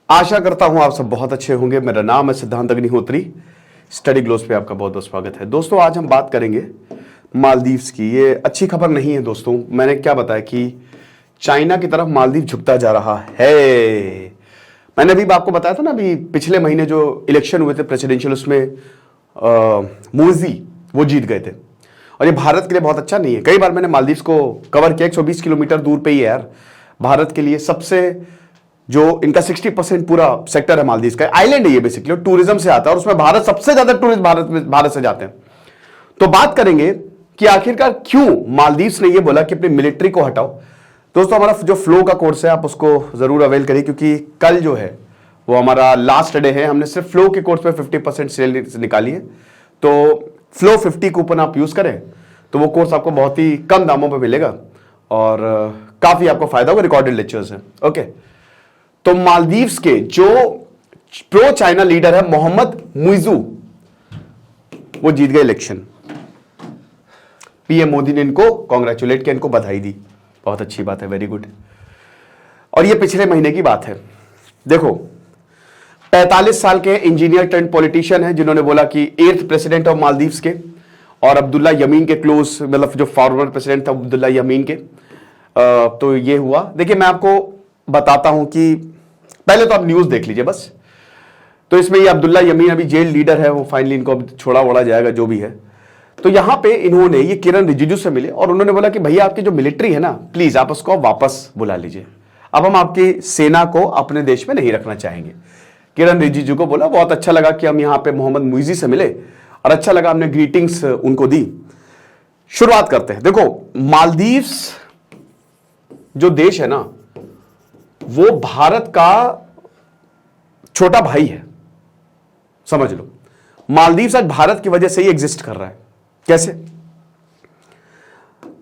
आशा करता हूं आप सब बहुत अच्छे होंगे। मेरा नाम है सिद्धांत अग्निहोत्री। स्टडी ग्लोस पे आपका बहुत बहुत स्वागत है। दोस्तों आज हम बात करेंगे मालदीव्स की। ये अच्छी खबर नहीं है दोस्तों। मैंने क्या बताया कि चाइना की तरफ मालदीव झुकता जा रहा है। मैंने अभी आपको बताया था ना, अभी पिछले महीने जो इलेक्शन हुए थे प्रेसिडेंशियल, उसमें मोदी वो जीत गए थे। और ये भारत के लिए बहुत अच्छा नहीं है। कई बार मैंने मालदीव्स को कवर किया, 120 किलोमीटर दूर पे ही है यार। भारत के लिए सबसे जो इनका 60% पूरा सेक्टर है मालदीव्स का, आइलैंड है ये बेसिकली, टूरिज्म से आता है और उसमें भारत सबसे ज्यादा टूरिस्ट भारत से जाते हैं। तो बात करेंगे कि आखिरकार क्यों मालदीव्स ने ये बोला कि अपनी मिलिट्री को हटाओ। दोस्तों हमारा जो फ्लो का कोर्स है आप उसको जरूर अवेल करिए, क्योंकि कल जो है वो हमारा लास्ट डे है। हमने सिर्फ फ्लो के कोर्स पे 50% सेल निकाली है। तो फ्लो 50 कूपन आप यूज करें तो वो कोर्स आपको बहुत ही कम दामों पे मिलेगा और काफी आपको फायदा होगा। रिकॉर्डेड लेक्चर्स हैं। ओके, तो मालदीव्स के जो प्रो चाइना लीडर है मोहम्मद मुइजू, वो जीत गए इलेक्शन। पीएम मोदी ने इनको कांग्रेचुलेट किया, इनको बधाई दी। बहुत अच्छी बात है, वेरी गुड। और ये पिछले महीने की बात है। देखो 45 साल के इंजीनियर टर्न पॉलिटिशियन है जिन्होंने बोला कि 8th प्रेसिडेंट ऑफ मालदीव्स के, और अब्दुल्ला यमीन के क्लोज, मतलब जो फॉर्मर प्रेसिडेंट था अब्दुल्ला यमीन के। तो ये हुआ। देखिए मैं आपको बताता हूं कि पहले तो आप न्यूज देख लीजिए बस। तो इसमें ये अब्दुल्ला यमीन अभी जेल लीडर है, वो फाइनली इनको अब छोड़ा वोड़ा जाएगा जो भी है। तो यहां पे इन्होंने ये किरण रिजिजू से मिले और उन्होंने बोला कि भैया आपकी जो मिलिट्री है ना, प्लीज आप उसको वापस बुला लीजिए। अब हम आपकी सेना को अपने देश में नहीं रखना चाहेंगे। किरण रिजिजू को बोला, बहुत अच्छा लगा कि हम यहां पे मोहम्मद मुइजी से मिले और अच्छा लगा, हमने ग्रीटिंग्स उनको दी। शुरुआत करते हैं। देखो मालदीव्स जो देश है ना, वो भारत का छोटा भाई है, समझ लो। मालदीव्स आज भारत की वजह से ही एग्जिस्ट कर रहा है। कैसे?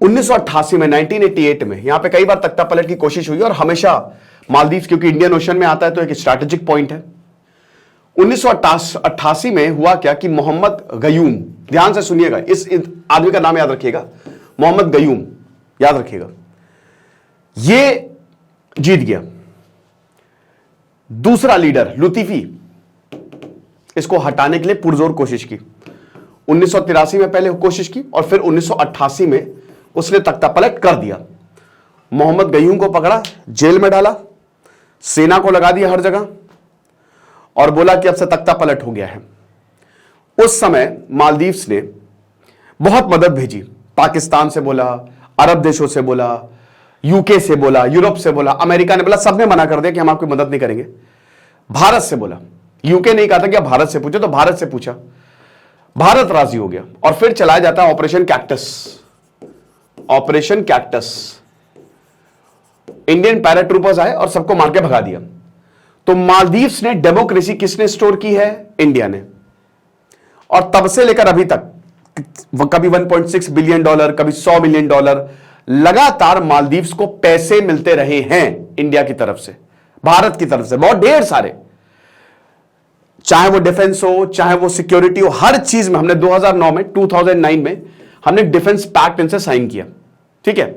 1988 में, 1988 में यहां पे कई बार तख्ता पलट की कोशिश हुई और हमेशा मालदीव्स क्योंकि इंडियन ओशन में आता है तो एक स्ट्रैटेजिक पॉइंट है। 1988 में हुआ क्या कि मोहम्मद गयूम, ध्यान से सुनिएगा, इस आदमी का नाम याद रखिएगा, मोहम्मद गयूम, याद रखिएगा, ये जीत गया। दूसरा लीडर लुतीफी, इसको हटाने के लिए पुरजोर कोशिश की। 1983 में पहले कोशिश की और फिर 1988 में उसने तख्ता पलट कर दिया। मोहम्मद गयूम को पकड़ा, जेल में डाला, सेना को लगा दिया हर जगह और बोला कि अब से तख्ता पलट हो गया है। उस समय मालदीव्स ने बहुत मदद भेजी। पाकिस्तान से बोला, अरब देशों से बोला, यूके से बोला, यूरोप से बोला, अमेरिका ने बोला, सबने मना कर दिया कि हम आपकी मदद नहीं करेंगे। भारत से बोला, यूके नहीं कहा था कि भारत से पूछो, तो भारत से पूछा, भारत राजी हो गया और फिर चलाया जाता है operation cactus. Operation cactus, Indian paratroopers आए और सबको मार के भगा दिया। तो मालदीव्स ने डेमोक्रेसी किसने स्टोर की है? इंडिया ने। और तब से लेकर अभी तक कभी $1.6 बिलियन, कभी $100 मिलियन लगातार मालदीव्स को पैसे मिलते रहे हैं इंडिया की तरफ से, भारत की तरफ से, बहुत ढेर सारे। चाहे वो डिफेंस हो, चाहे वो सिक्योरिटी हो, हर चीज में हमने 2009 में हमने डिफेंस पैक्ट इनसे साइन किया। ठीक है,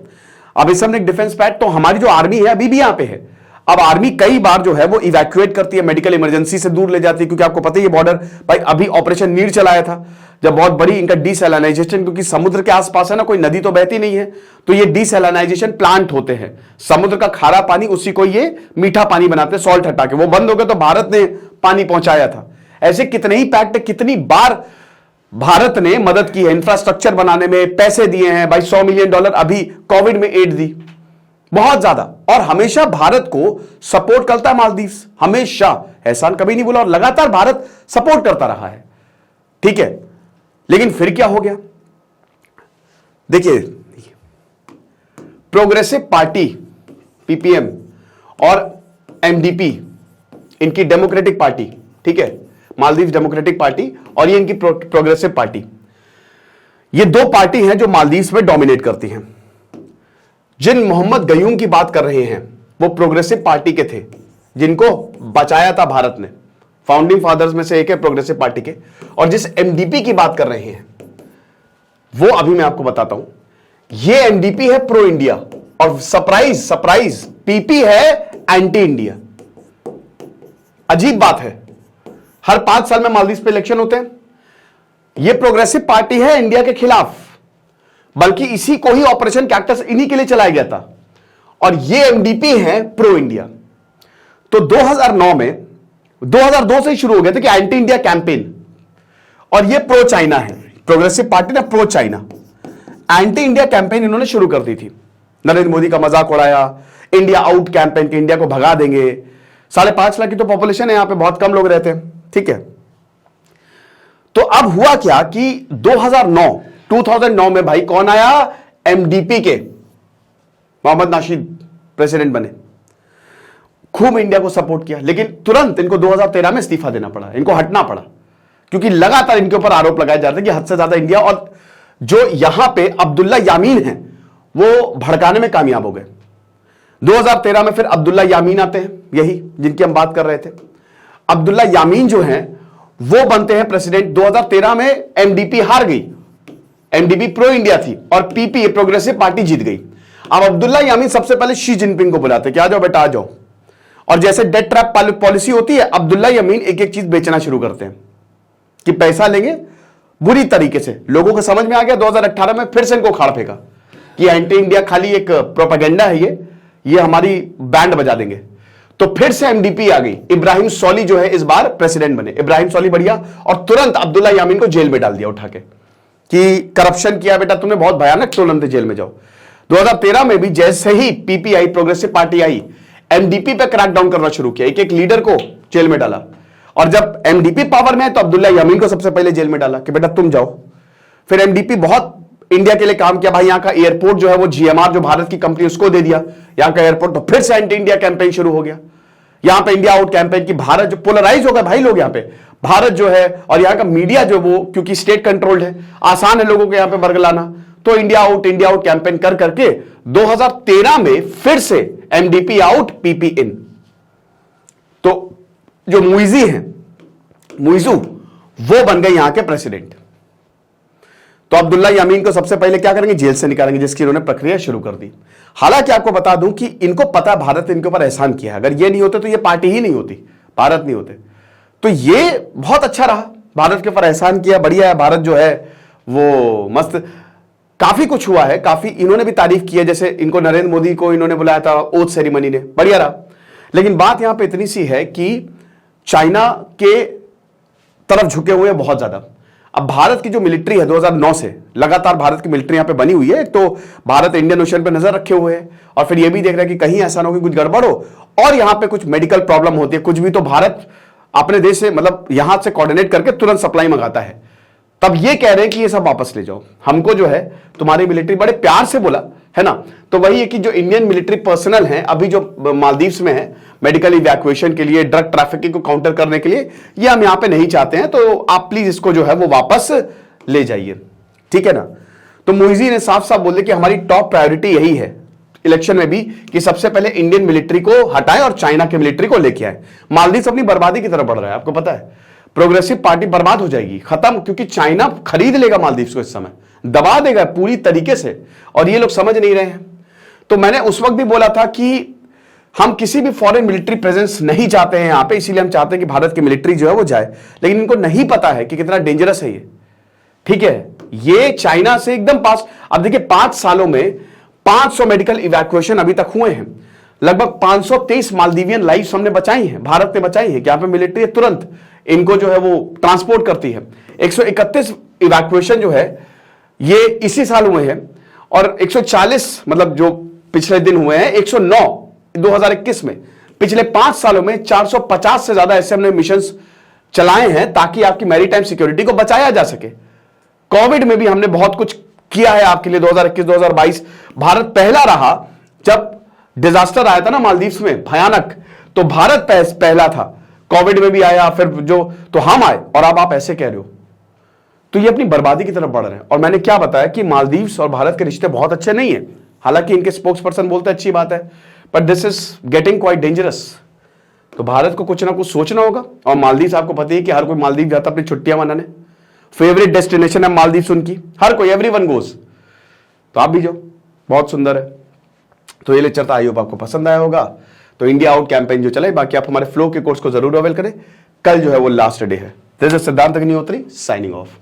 अब इस हमने डिफेंस पैक्ट, तो हमारी जो आर्मी है अभी भी यहां पे है। अब आर्मी कई बार जो है वो इवैक्यूएट करती है, मेडिकल इमरजेंसी से दूर ले जाती है, क्योंकि आपको पता ही है बॉर्डर भाई, अभी ऑपरेशन नीर चलाया था जब बहुत बड़ी इनका डीसैलिनाइजेशन, क्योंकि समुद्र के आसपास है ना, कोई नदी तो बहती नहीं है, तो ये डीसैलिनाइजेशन प्लांट होते हैं। समुद्र का खारा पानी, उसी को ये मीठा पानी बनाते हैं, सॉल्ट हटा के। वो बंद हो गया तो भारत ने पानी पहुंचाया था। ऐसे कितने ही पैक्ट, कितनी बार भारत ने मदद की है, इंफ्रास्ट्रक्चर बनाने में पैसे दिए हैं भाई, $100 मिलियन अभी कोविड में एड दी, बहुत ज्यादा। और हमेशा भारत को सपोर्ट करता है मालदीव्स, हमेशा, एहसान कभी नहीं बोला, और लगातार भारत सपोर्ट करता रहा है। ठीक है, लेकिन फिर क्या हो गया? देखिए प्रोग्रेसिव पार्टी पीपीएम और एमडीपी, इनकी डेमोक्रेटिक पार्टी, ठीक है, मालदीव डेमोक्रेटिक पार्टी और ये इनकी प्रोग्रेसिव पार्टी, ये दो पार्टी हैं जो मालदीव्स में डोमिनेट करती हैं। जिन मोहम्मद गयूम की बात कर रहे हैं वो प्रोग्रेसिव पार्टी के थे, जिनको बचाया था भारत ने, फाउंडिंग फादर्स में से एक है प्रोग्रेसिव पार्टी के। और जिस एमडीपी की बात कर रहे हैं वो अभी मैं आपको बताता हूं, ये एमडीपी है प्रो इंडिया और सरप्राइज पीपी है एंटी इंडिया। अजीब बात है, हर 5 साल में मालदीव पे इलेक्शन होते हैं। यह प्रोग्रेसिव पार्टी है इंडिया के खिलाफ, बल्कि इसी को ही ऑपरेशन कैक्टस इन्हीं के लिए चलाया गया था, और ये एमडीपी है प्रो इंडिया। तो 2009 में 2002 से ही शुरू हो गया था कि एंटी इंडिया कैंपेन, और ये प्रो चाइना है। प्रोग्रेसिव पार्टी ने pro China anti India campaign इन्होंने शुरू कर दी थी। नरेंद्र मोदी का मजाक उड़ाया, इंडिया आउट कैंपेन के, इंडिया को भगा देंगे। 5.5 लाख की तो पॉपुलेशन है यहां पे, बहुत कम लोग रहते हैं, ठीक है। तो अब हुआ क्या कि 2009 में भाई कौन आया, एमडीपी के मोहम्मद नाशीद प्रेसिडेंट बने, खूब इंडिया को सपोर्ट किया, लेकिन तुरंत इनको 2013 में इस्तीफा देना पड़ा, इनको हटना पड़ा, क्योंकि लगातार इनके ऊपर आरोप लगाए जा रहे थे कि हद से ज्यादा इंडिया, और जो यहां पे अब्दुल्ला यामीन है वो भड़काने में कामयाब हो गए। 2013 में फिर अब्दुल्ला यामीन आते हैं, यही जिनकी हम बात कर रहे थे। अब्दुल्ला यामीन जो हैं वो बनते हैं प्रेसिडेंट। 2013 में एमडीपी हार गई, एमडीपी प्रो इंडिया थी, और पीपी प्रोग्रेसिव पार्टी जीत गई। अब अब्दुल्ला यामीन सबसे पहले शी जिनपिंग को बुलाते कि आ जाओ बेटा आ जाओ, और जैसे डेट ट्रैप पॉलिसी होती है, अब्दुल्ला यामीन एक एक चीज बेचना शुरू करते हैं कि पैसा लेंगे बुरी तरीके से। लोगों को समझ में आ गया, 2018 में फिर से इनको उखाड़ फेंका कि एंटी इंडिया खाली एक प्रोपेगेंडा है, ये हमारी बैंड बजा देंगे। तो फिर से एमडीपी आ गई, इब्राहिम सॉली जो है इस बार प्रेसिडेंट बने, इब्राहिम सॉली बढ़िया, और तुरंत अब्दुल्ला यामीन को जेल में डाल दिया उठा के कि करप्शन किया बेटा तुमने, बहुत भयानक, तुरंत जेल में जाओ। 2013 में भी जैसे ही पीपीआई प्रोग्रेसिव पार्टी आई, एमडीपी पे क्रैकडाउन करना शुरू किया, एक एक लीडर को जेल में डाला, और जब एमडीपी पावर में है तो अब्दुल्ला यामीन को सबसे पहले जेल में डाला कि बेटा तुम जाओ। फिर एमडीपी बहुत इंडिया के लिए काम किया भाई, यहां का एयरपोर्ट जो है वो जीएमआर जो भारत की कंपनी उसको दे दिया यहां का एयरपोर्ट, तो फिर से एंटी इंडिया कैंपेन शुरू हो गया। यहां पे इंडिया आउट कैंपेन की, भारत जो पोलराइज हो गया भाई लोग यहां पे, भारत जो है और यहां का मीडिया जो वो क्योंकि स्टेट कंट्रोल्ड है, आसान है लोगों को यहां पे बरगलाना, तो इंडिया आउट कैंपेन कर करके 2013 में फिर से एमडीपी आउट पीपी इन। तो जो मुइजी है, मुइजू, वो बन गए यहां के प्रेसिडेंट। तो अब्दुल्ला यामीन को सबसे पहले क्या करेंगे, जेल से निकालेंगे, जिसकी इन्होंने प्रक्रिया शुरू कर दी। हालांकि आपको बता दूं कि इनको पता भारत ने इनके ऊपर एहसान किया है, अगर ये नहीं होते तो ये पार्टी ही नहीं होती, भारत नहीं होते। तो ये बहुत अच्छा रहा, भारत के ऊपर एहसान किया, बढ़िया है, भारत जो है वो मस्त, काफी कुछ हुआ है, काफी इन्होंने भी तारीफ की है, जैसे इनको नरेंद्र मोदी को इन्होंने बुलाया था ओथ सेरेमनी ने, बढ़िया रहा। लेकिन बात यहां पर इतनी सी है कि चाइना के तरफ झुके हुए बहुत ज्यादा। अब भारत की जो मिलिट्री है 2009 से लगातार भारत की मिलिट्री यहां पे बनी हुई है, एक तो भारत इंडियन ओशन पे नजर रखे हुए है, और फिर ये भी देख रहा है कि कहीं ऐसा ना हो कि कुछ गड़बड़ हो, और यहां पे कुछ मेडिकल प्रॉब्लम होती है, कुछ भी, तो भारत अपने देश से मतलब यहां से कोऑर्डिनेट करके तुरंत सप्लाई मंगाता है। तब ये कह रहे हैं कि ये सब वापस ले जाओ, हमको जो है तुम्हारी मिलिट्री, बड़े प्यार से बोला है ना। तो वही है कि जो इंडियन मिलिट्री पर्सनल है अभी जो मालदीव्स में है मेडिकल इवैक्यूएशन के लिए, ड्रग ट्रैफिकिंग को काउंटर करने के लिए, ये हम यहां पे नहीं चाहते हैं, तो आप प्लीज इसको जो है वो वापस ले जाइए, ठीक है ना। तो मुइजी ने साफ साफ बोले कि हमारी टॉप प्रायोरिटी यही है इलेक्शन में भी कि सबसे पहले इंडियन मिलिट्री को हटाए और चाइना की मिलिट्री को लेके आए। मालदीव्स अपनी बर्बादी की तरफ बढ़ रहा है, आपको पता है, प्रोग्रेसिव पार्टी बर्बाद हो जाएगी, खत्म, क्योंकि चाइना खरीद लेगा मालदीव्स को, इस समय दबा देगा पूरी तरीके से, और ये लोग समझ नहीं रहे हैं। तो मैंने उस वक्त भी बोला था कि हम किसी भी फॉरेन मिलिट्री प्रेजेंस नहीं चाहते हैं यहां पे, इसीलिए हम चाहते हैं कि भारत की मिलिट्री जो है वो जाए, लेकिन इनको नहीं पता है कि कितना डेंजरस है ये, ठीक है। ये चाइना से एकदम पास। अब देखिए 5 सालों में 500 मेडिकल इवैक्यूएशन अभी तक हुए हैं, लगभग 523 मालदीवियन लाइव्स हमने बचाई हैं, भारत ने बचाई है, कि यहां पे मिलिट्री तुरंत इनको जो है वो ट्रांसपोर्ट करती है। 131 इवैक्यूएशन जो है ये इसी साल हुए हैं, और 140 मतलब जो पिछले दिन हुए हैं, 109 2021 में। पिछले 5 सालों में 450 से ज्यादा ऐसे हमने मिशंस चलाए हैं ताकि आपकी मैरीटाइम सिक्योरिटी को बचाया जा सके। कोविड में भी हमने बहुत कुछ किया है आपके लिए। 2021-2022 भारत पहला रहा, जब डिजास्टर आया था ना मालदीव्स में भयानक, तो भारत पहला था, कोविड में भी आया, फिर जो तो हम आए, और अब आप ऐसे कह रहे हो, तो ये अपनी बर्बादी की तरफ बढ़ रहे हैं। और मैंने क्या बताया कि मालदीव्स और भारत के रिश्ते बहुत अच्छे नहीं है, हालांकि इनके स्पोक्स पर्सन बोलते हैं अच्छी बात है, but this is getting quite dangerous. तो भारत को कुछ ना कुछ सोचना होगा। और मालदीव्स आपको पता है कि हर कोई मालदीव जाता अपनी छुट्टियां मनाने, फेवरेट डेस्टिनेशन है मालदीव्स उनकी, हर कोई, एवरीवन गोज। तो आप भी जाओ, बहुत सुंदर है। तो ये लेक्चर था, आई होप आपको पसंद आया होगा। तो इंडिया आउट कैंपेन जो चले, बाकी आप हमारे फ्लो के कोर्स को जरूर अवेल करें। कल जो है वो लास्ट डे है। दिस इज सिद्धांत अग्निहोत्री साइनिंग ऑफ।